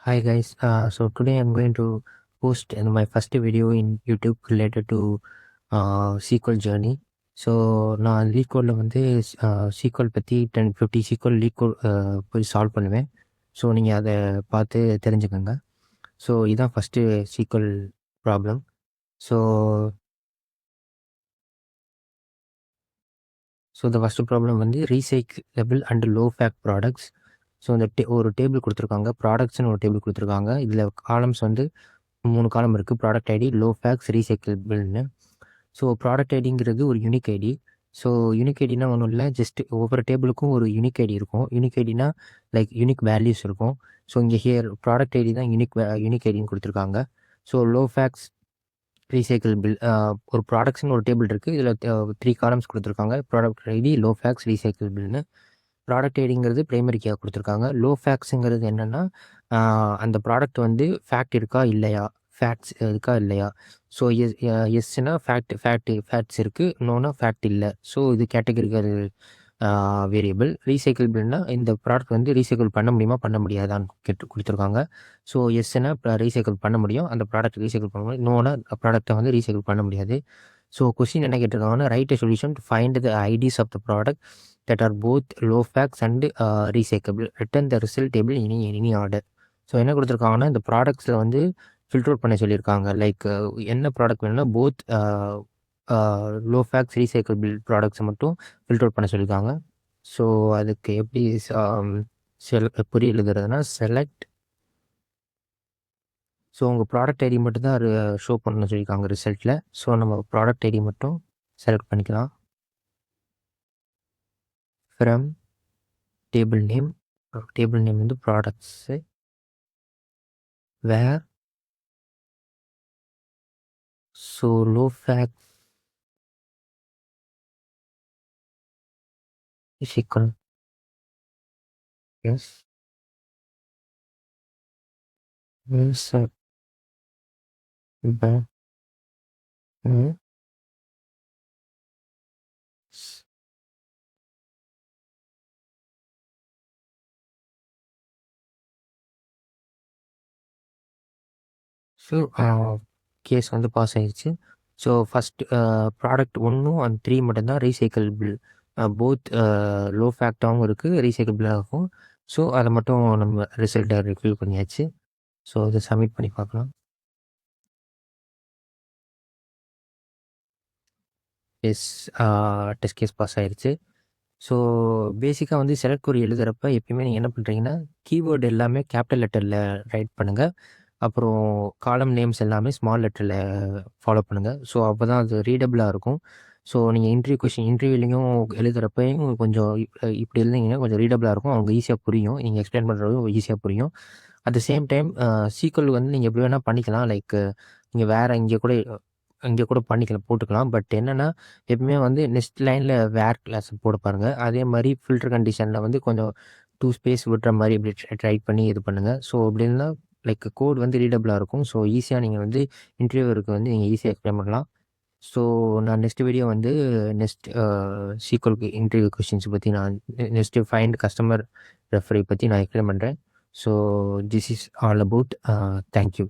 Hi guys, so today I'm going to post my first video in YouTube related to SQL journey. So நான் லீட் கோடில் வந்து SQL பற்றி 10-50 SQL LeetCode போய் solve பண்ணுவேன். So நீங்கள் அதை பார்த்து தெரிஞ்சுக்கோங்க. ஸோ இதுதான் first SQL problem. So the first problem வந்து recyclable and low fat products. So இந்த ஒரு டேபிள் கொடுத்துருக்காங்க, ப்ராடக்ட்ஸ்னு ஒரு டேபிள் கொடுத்துருக்காங்க. இதில் காலம்ஸ் வந்து 3 காலம் இருக்குது. ப்ராடக்ட் ஐடி, லோ ஃபேக்ஸ், ரீசைக்கிளபிள்னு. ஸோ ப்ராடக்ட் ஐடிங்கிறது ஒரு யூனிக் ஐடி. ஸோ யூனிக் ஐடினா ஒன்றும் இல்லை, ஜஸ்ட் ஒவ்வொரு டேபிளுக்கும் ஒரு யூனிக் ஐடி இருக்கும். யூனிக் ஐடினா லைக் யூனிக் வேல்யூஸ் இருக்கும். ஸோ இங்கே ப்ராடக்ட் ஐடி தான் யூனிக் ஐடின்னு கொடுத்துருக்காங்க. ஸோ லோ ஃபேக்ஸ், ரீசைக்கிளபிள், ஒரு ப்ராடக்ட்ஸ்னு ஒரு டேபிள் இருக்குது. இதில் 3 காலம்ஸ் கொடுத்துருக்காங்க. ப்ராடக்ட் ஐடி, லோ ஃபேக்ஸ், ரீசைக்கிளபிள்னு. ப்ராடக்ட் ஐடிங்கிறது பிரைமரி கீயாக கொடுத்துருக்காங்க. லோ ஃபேக்ஸுங்கிறது என்னென்னா அந்த ப்ராடக்ட் வந்து ஃபேக்ட் இருக்கா இல்லையா, ஃபேக்ட்ஸ் இருக்கா இல்லையா. ஸோ எஸ்னா ஃபேக்ட்ஸ் இருக்குது, நோனா ஃபேக்ட் இல்லை. ஸோ இது கேட்டகரிக்கல் வேரியபிள். ரீசைக்கிள்பிள்னா இந்த ப்ராடக்ட் வந்து ரீசைக்கிள் பண்ண முடியுமா பண்ண முடியாதான்னு கொடுத்துருக்காங்க. ஸோ எஸ்னா ரீசைக்கிள் பண்ண முடியும், அந்த ப்ராடக்ட் ரீசைக்கிள் பண்ண முடியும். நோனா ப்ராடக்ட்டை வந்து ரீசைக்கிள் பண்ண முடியாது. ஸோ கொஸ்டின் என்ன கேட்டிருக்காங்கன்னா, right a solution to find the IDs of the product that are both low facts and recyclable. Return the result table in any order. So என்ன கொடுத்துருக்காங்கன்னா, இந்த ப்ராடக்ட்ஸில் வந்து ஃபில்டர் அவுட் பண்ண சொல்லியிருக்காங்க. லைக் என்ன ப்ராடக்ட் வேணும்னா போத் லோ ஃபேக்ஸ், ரீசைக்கிளபிள் ப்ராடக்ட்ஸை மட்டும் ஃபில்டர் அவுட் பண்ண சொல்லியிருக்காங்க. ஸோ அதுக்கு எப்படி எப்படி எழுதுறதுனா, செலக்ட். ஸோ உங்கள் ப்ராடக்ட் ஐடி மட்டும் தான் ஷோ பண்ண சொல்லியிருக்காங்க ரிசல்ட்டில். ஸோ நம்ம ப்ராடக்ட் ஐடி மட்டும் செலக்ட் பண்ணிக்கலாம். ஃப்ரம் டேபிள் நேம் வந்து products, where so low fact is equal, yes, is so case வந்து பாஸ் ஆயிடுச்சு. ஸோ ஃபஸ்ட் ப்ராடக்ட் 1 and 3 மட்டும்தான் ரீசைக்கிளபிள். போத் லோ ஃபேக்டாகவும் இருக்குது, ரீசைக்கிளபிளாகவும். ஸோ அதை மட்டும் நம்ம ரிசல்ட்டை ரிவ்யூ பண்ணியாச்சு. ஸோ அதை சப்மிட் பண்ணி பார்க்கலாம். எஸ், டெஸ்ட் கேஸ் பாஸ் ஆயிடுச்சு. ஸோ பேசிக்காக வந்து செலக்ட் கொரி எழுதுகிறப்ப எப்பயுமே நீங்கள் என்ன பண்ணுறீங்கன்னா, கீவேர்டு எல்லாமே கேபிட்டல் லெட்டரில் ரைட் பண்ணுங்கள். அப்புறம் காலம் நேம்ஸ் எல்லாமே ஸ்மால் லெட்டரில் ஃபாலோ பண்ணுங்கள். ஸோ அப்போ தான் அது ரீடபிளாக இருக்கும். ஸோ நீங்கள் இன்டர்வியூலையும் எழுதுகிறப்பையும் கொஞ்சம் இப்படி எழுதிங்கன்னா கொஞ்சம் ரீடபிளாக இருக்கும். அவங்க ஈஸியாக புரியும், நீங்கள் எக்ஸ்பிளைன் பண்ணுறது ஈஸியாக புரியும். At the same time SQL வந்து நீங்கள் எப்படி வேணால் பண்ணிக்கலாம். லைக் நீங்கள் வேறு இங்கே கூட போட்டுக்கலாம். பட் என்னென்னா, எப்பவுமே வந்து நெக்ஸ்ட் லைனில் வேர் கிளாஸ் போட பாருங்கள். அதே மாதிரி ஃபில்டர் கண்டிஷனில் வந்து கொஞ்சம் 2 ஸ்பேஸ் விட்டுற மாதிரி இப்படி ட்ரை பண்ணி இது பண்ணுங்கள். ஸோ அப்படி இருந்தால் லைக் கோட் வந்து ரீடபிளாக இருக்கும். ஸோ ஈஸியாக நீங்கள் வந்து இன்டர்வியூருக்கு வந்து நீங்கள் ஈஸியாக எக்ஸ்பிளைன் பண்ணலாம். ஸோ நான் நெக்ஸ்ட் வீடியோ வந்து சீக்வல் இன்டர்வியூ கொஸ்டின்ஸ் பற்றி நான் நெக்ஸ்ட்டு ஃபைண்ட் கஸ்டமர் ரெஃபரி பற்றி நான் எக்ஸ்பிளைன் பண்ணுறேன். So this is all about. Thank you.